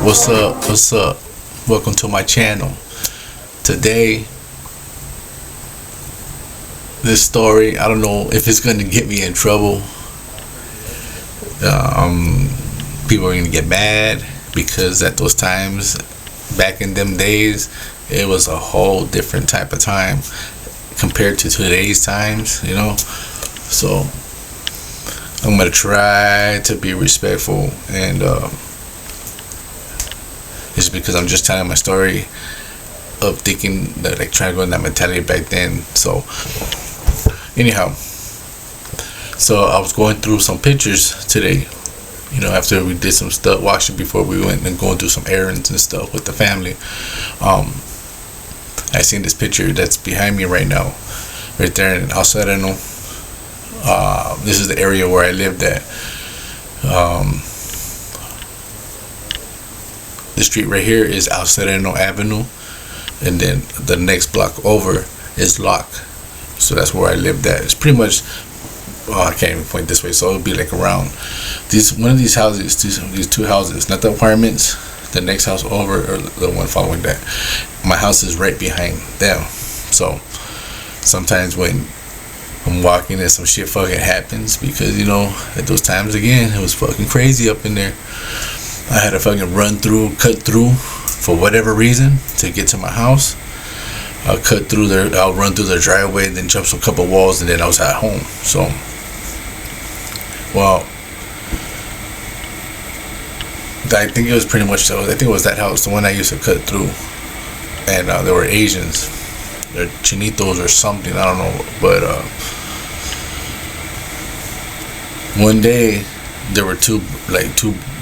What's up? What's up? Welcome to my channel. Today, this story, I don't know if it's going to get me in trouble. People are going to get mad because at those times, back in them days, it was a whole different type of time compared to today's times, you know. So, I'm going to try to be respectful and it's because I'm just telling my story of thinking that, like, trying to go in that mentality back then. So anyhow, so I was going through some pictures today, you know, after we did some stuff washing before we went and going through some errands and stuff with the family. I seen this picture that's behind me right now, right there in Sereno. This is the area where I lived at. The street right here is Sereno Avenue, and then the next block over is Locke. So that's where I lived at. It's pretty much, I can't even point this way, so it'll be like around one of these houses, these two houses, not the apartments, the next house over or the one following that. My house is right behind them. So sometimes when I'm walking and some shit fucking happens, because, you know, at those times again, it was fucking crazy up in there. I had to fucking cut through for whatever reason to get to my house. I'll run through their driveway and then jump some couple walls, and then I was at home. So, well, I think it was pretty much so. I think it was that house, the one I used to cut through, and there were Asians, they're chinitos or something, I don't know, but one day there were two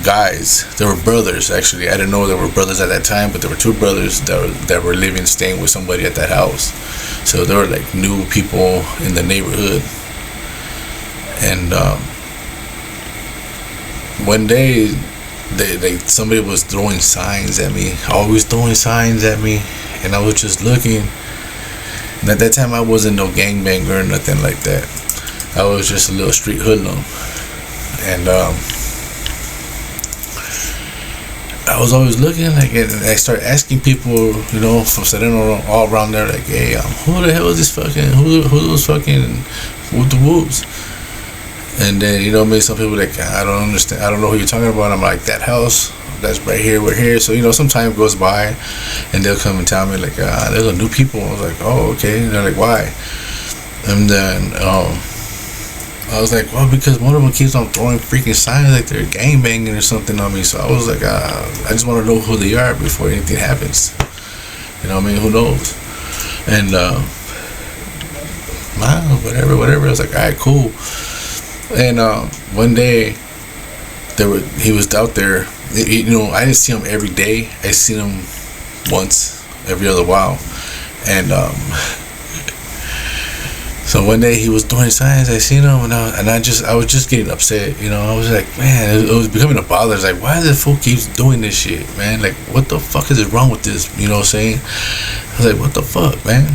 guys. They were brothers, actually. I didn't know they were brothers at that time, but there were two brothers that were staying with somebody at that house. So they were like new people in the neighborhood. And one day, somebody was throwing signs at me, always throwing signs at me, and I was just looking. And at that time, I wasn't no gangbanger or nothing like that. I was just a little street hoodlum. And I was always looking, like, and I started asking people, you know, from Sereno all around there, like, hey, who the hell is this fucking, who those fucking whoop the whoops? And then, you know, maybe some people like, I don't understand, I don't know who you're talking about. I'm like, that house, that's right here, we're here. So, you know, some time goes by and they'll come and tell me, like, there's a new people. I was like, oh, okay. And they're like, why? And then I was like, well, because one of them keeps on throwing freaking signs like they're gangbanging or something on me. So I was like, I just want to know who they are before anything happens. You know what I mean? Who knows? And whatever. I was like, all right, cool. And one day he was out there. You know, I didn't see him every day. I seen him once every other while. And so one day he was doing signs. I seen him, and I was just getting upset. You know, I was like, man, it was becoming a bother. I was like, why the fool keeps doing this shit, man? Like, what the fuck is wrong with this? You know what I'm saying? I was like, what the fuck, man?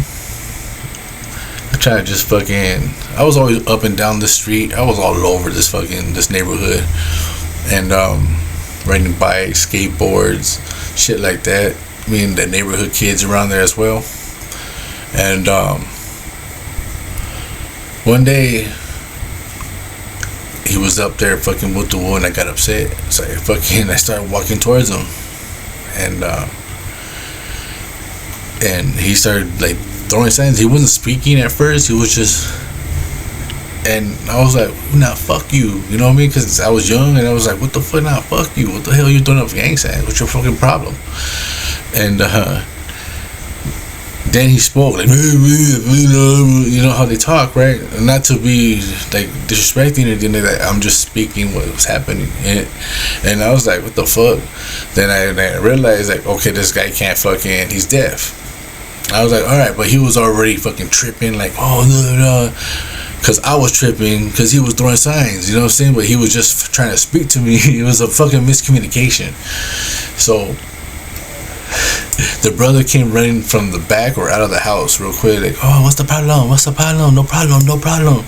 I tried to just fucking. I was always up and down the street. I was all over this neighborhood, and riding bikes, skateboards, shit like that. I mean, the neighborhood kids around there as well, and one day, he was up there fucking with the wool, and I got upset. So I started walking towards him, and he started like throwing signs. He wasn't speaking at first. He was just, and I was like, nah, fuck you. You know what I mean? Because I was young, and I was like, what the fuck, nah, fuck you. What the hell are you throwing up gang signs? What's your fucking problem? And then he spoke like, you know how they talk, right? Not to be like disrespecting or anything like that. I'm just speaking what was happening, and I was like, what the fuck? Then I realized, like, okay, this guy can't fucking, he's deaf. I was like, all right, but he was already fucking tripping, like, oh no, because I was tripping because he was throwing signs, you know what I'm saying? But he was just trying to speak to me. It was a fucking miscommunication. So the brother came running from the back or out of the house real quick, like, oh, what's the problem? No problem.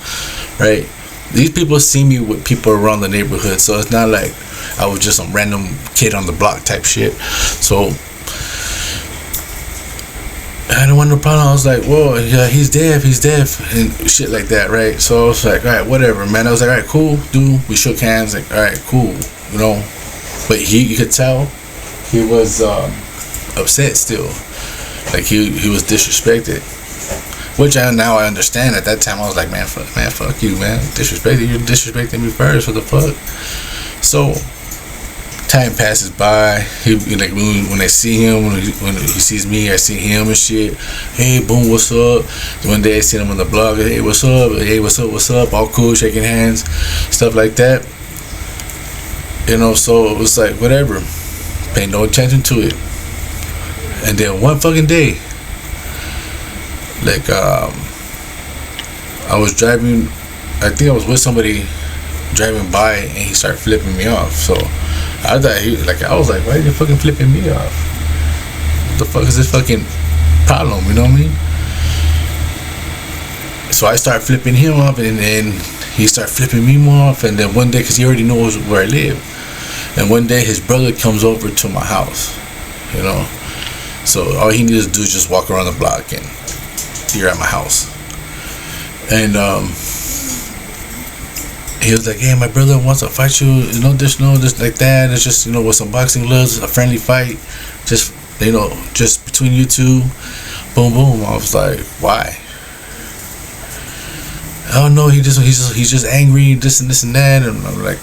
Right? These people see me with people around the neighborhood, so it's not like I was just some random kid on the block type shit. So I didn't want no problem. I was like, whoa, yeah, he's deaf, and shit like that, right? So I was like, all right, whatever, man. I was like, all right, cool, dude. We shook hands, like, all right, cool, you know. But you could tell he was upset still, like he was disrespected. Which now I understand. At that time, I was like, man, fuck you, man. You disrespecting me first. What the fuck? So time passes by. He like when I see him, when he sees me, I see him and shit. Hey, boom, what's up? One day I seen him on the blog. Hey, what's up? Hey, what's up? What's up? All cool, shaking hands, stuff like that. You know, so it was like whatever. Pay no attention to it. And then one fucking day, like I was driving. I think I was with somebody driving by, and he started flipping me off. So I thought I was like, why are you fucking flipping me off? What the fuck is this fucking problem? You know what I mean? So I started flipping him off, and then he started flipping me more off. And then one day, because he already knows where I live, and one day his brother comes over to my house, you know. So all he needs to do is just walk around the block, and you're at my house. And he was like, hey, my brother wants to fight you, you know, this like that. It's just, you know, with some boxing gloves, a friendly fight, just, you know, just between you two. Boom, boom. I was like, why? Oh no, he's just angry, this and that. And I was like,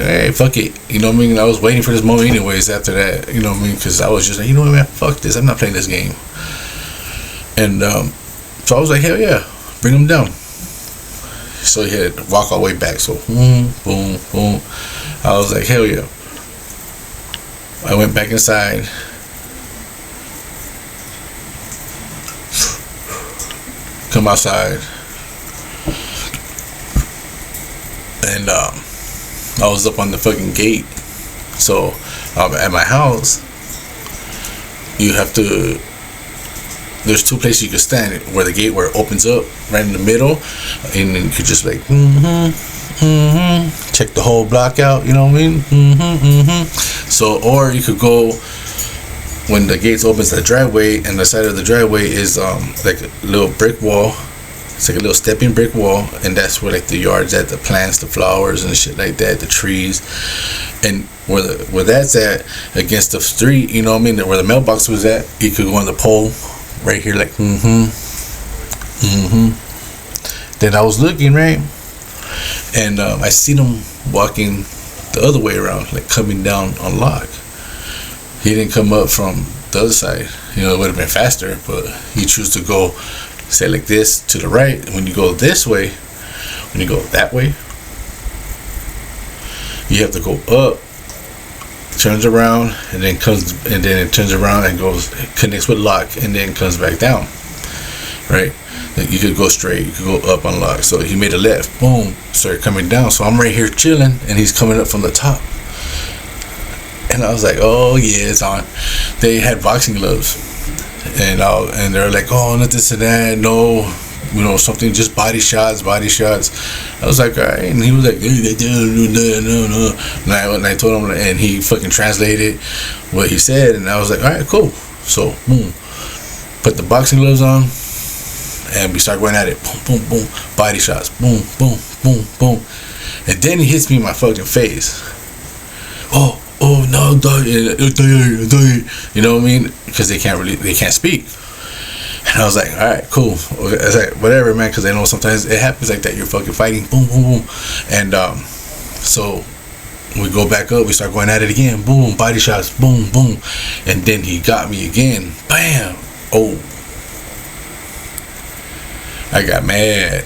hey, fuck it, you know what I mean? I was waiting for this moment anyways after that, you know what I mean? Because I was just like, you know what, man, fuck this, I'm not playing this game. And so I was like, hell yeah, bring him down. So he had to walk all the way back. So boom, boom, boom. I was like, hell yeah. I went back inside. Come outside. And I was up on the fucking gate. So at my house, you have to, there's two places you can stand, where the gate, where it opens up right in the middle, and then you could just like check the whole block out, you know what I mean? So, or you could go when the gates opens the driveway, and the side of the driveway is like a little brick wall. It's like a little stepping brick wall, and that's where like the yard's at, the plants, the flowers and shit like that, the trees. And where that's at, against the street, you know what I mean, where the mailbox was at, you could go on the pole right here, like Then I was looking, right, and I seen him walking the other way around, like coming down on lock. He didn't come up from the other side. You know, it would have been faster, but he chose to go, say, like this to the right. When you go this way, when you go that way, you have to go up, turns around, and then it turns around and goes, connects with lock, and then comes back down, right? You could go straight, you could go up on lock. So he made a left, boom, started coming down. So I'm right here chilling, and he's coming up from the top. And I was like, oh yeah, it's on. They had boxing gloves, and they're like, oh, not this and that, no, you know, something, just body shots. I was like, all right. And he was like, no. And I told him, and he fucking translated what he said, and I was like, all right, cool. So boom, put the boxing gloves on, and we start going at it. Boom, boom, boom, body shots. Boom, boom, boom, boom. And then he hits me in my fucking face. Oh no, you know what I mean? Because they can't speak. And I was like, all right, cool. I was like, whatever, man, because I know sometimes it happens like that. You're fucking fighting, boom, boom, boom. And so we go back up, we start going at it again, boom, body shots, boom, boom. And then he got me again, bam. Oh, I got mad.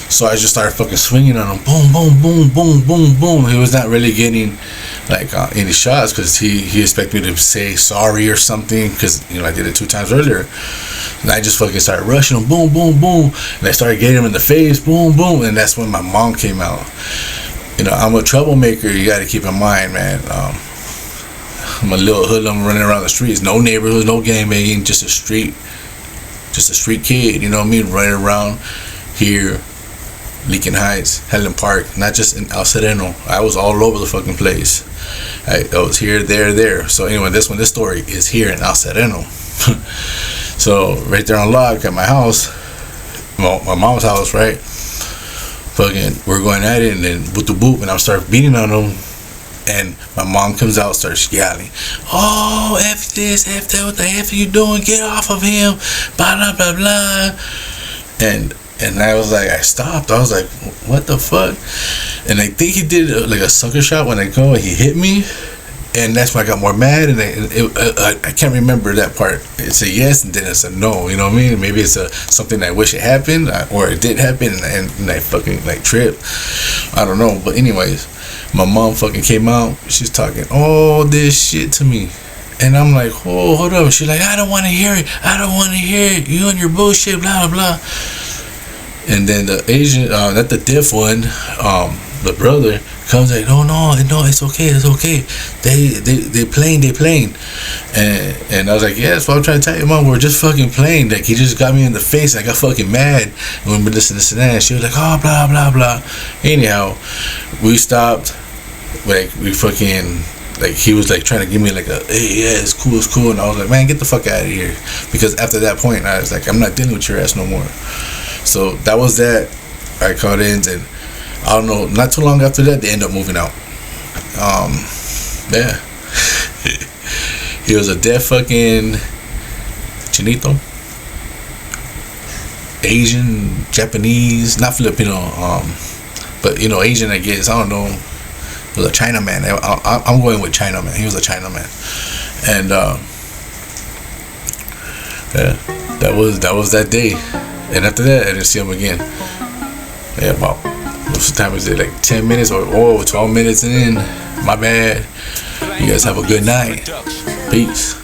So I just started fucking swinging on him, boom, boom, boom, boom, boom, boom. He was not really getting like any shots, because he expected me to say sorry or something, because, you know, I did it 2 times earlier. And I just fucking started rushing him, boom, boom, boom. And I started getting him in the face, boom, boom. And that's when my mom came out. You know, I'm a troublemaker, you got to keep in mind, man. I'm a little hoodlum running around the streets. No neighborhood, no gangbanging, just a street kid, you know what I mean? Running around here, Lincoln Heights, Helen Park, not just in El Sereno. I was all over the fucking place. I was here, there. So anyway, this story is here in El Sereno. So right there on Lock at my house, well, my mom's house, right? Fucking, we're going at it, and then boop the boop, and I start beating on them. And my mom comes out, starts yelling, "Oh, F this, F that, what the F are you doing? Get off of him, blah, blah, blah, blah." And I was like, I stopped. I was like, what the fuck? And I think he did like a sucker shot when I go, and he hit me. And that's when I got more mad, and I can't remember that part. It's a yes, and then it's a no. You know what I mean? Maybe it's something I wish it happened, or it did happen, and I fucking like tripped. I don't know. But anyways, my mom fucking came out. She's talking all this shit to me, and I'm like, oh, hold up. She's like, I don't want to hear it. I don't want to hear it. You and your bullshit, blah blah blah. And then the Asian, not the deaf one, the brother comes like, no, it's okay. They playing. And I was like, yeah, that's what I'm trying to tell you, Mom. We're just fucking playing. Like, he just got me in the face, and I got fucking mad when we listened to this and that. And she was like, oh, blah blah blah. Anyhow, we stopped. Like, we fucking, like, he was like trying to give me like a, hey, yeah, it's cool. And I was like, man, get the fuck out of here. Because after that point, I was like, I'm not dealing with your ass no more. So that was that. I called in, and I don't know, not too long after that, they ended up moving out. Yeah. He was a deaf fucking chinito. Asian, Japanese, not Filipino, but, you know, Asian, I guess. I don't know. He was a Chinaman. I'm going with Chinaman. He was a Chinaman. And, yeah, that was that day. And after that, I didn't see him again. Yeah, about, what's the time is it? Like 10 minutes or 12 minutes in. My bad. You guys have a good night. Peace.